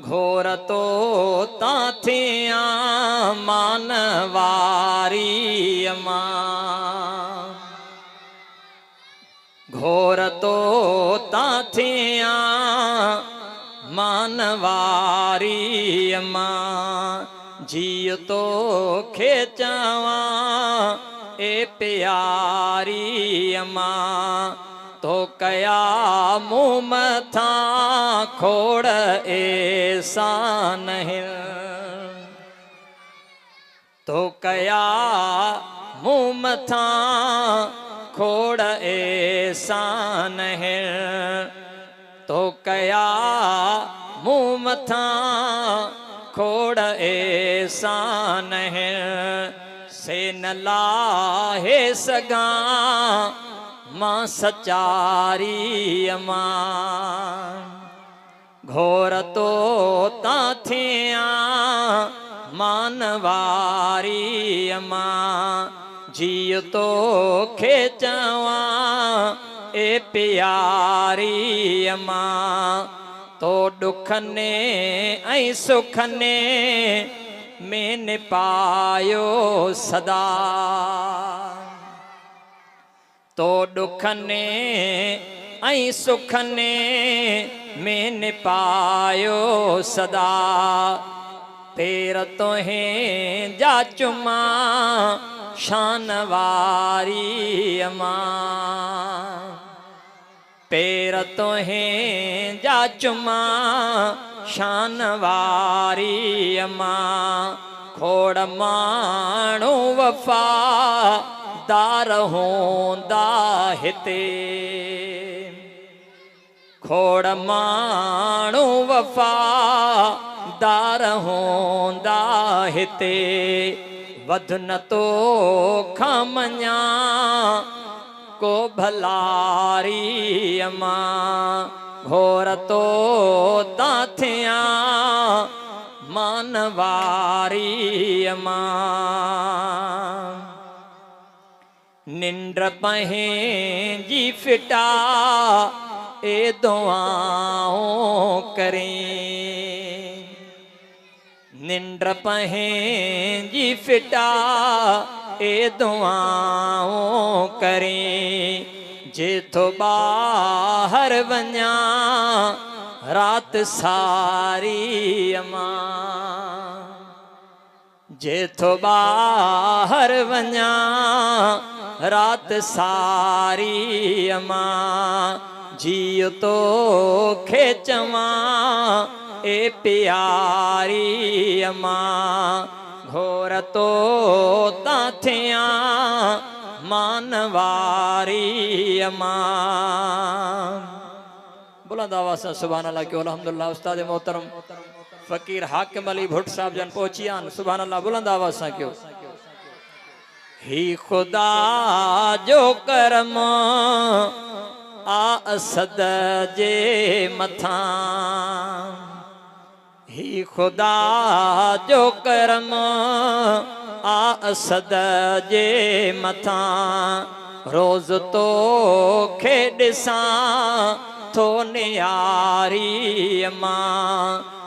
घोर तो ताथिया मानवारी मां घोर तो ताथिया मानवारी मां जियो तो खेचवा ए प्यारी मां तो कया मुँह मथा खोड़ ऐसा नहीं तो कया मुँह मथा खोड़ ऐसा नहीं तो कया मुँह मथा खोड़ ऐसा नहीं से न लाहे सगा मां सचारी मां घोर तो ताथिया मानवारी मां जियो तो खेचवा ए प्यारी मां तो दुखने ऐं सुखने मैंने पायो सदा तो दुखने ऐं सुखने मैंने पायो सदा तेर तोहें जा चुमा शानवारी मां पेर तोहें जा चुमा शानवारी मां खोड़ माण्हू वफा दार होंदा हिते खोड़ माण्हू वफा दार होंदा हिते वध न तो खमञा को भलारी मां घोर तो ताथिया मानवारी मां निंद्र पहें जी फिटा ए दुआओं करें निंद्र पहें जी फिटा ए दुआओं करें जे तो बाहर वञा रात सारी मां जे तो बाहर वञा रात सारी मां जियो तो खेचवा ए प्यारी मां घोर तो ताथिया मानवारी मां बुलंद आवाज़ से सुभान अल्लाह के अल्हम्दुलिल्लाह उस्ताद मोहतरम फकीर हाकिम अली भुट्ट साहब जन पहुंचियान सुभान अल्लाह बुलंद आवाज़ से क्यों ही खुदा जो करम आ असद जे मथा ही खुदा जो करम आ असद जे मथा रोज तो खे ॾिसां थो नियारी मां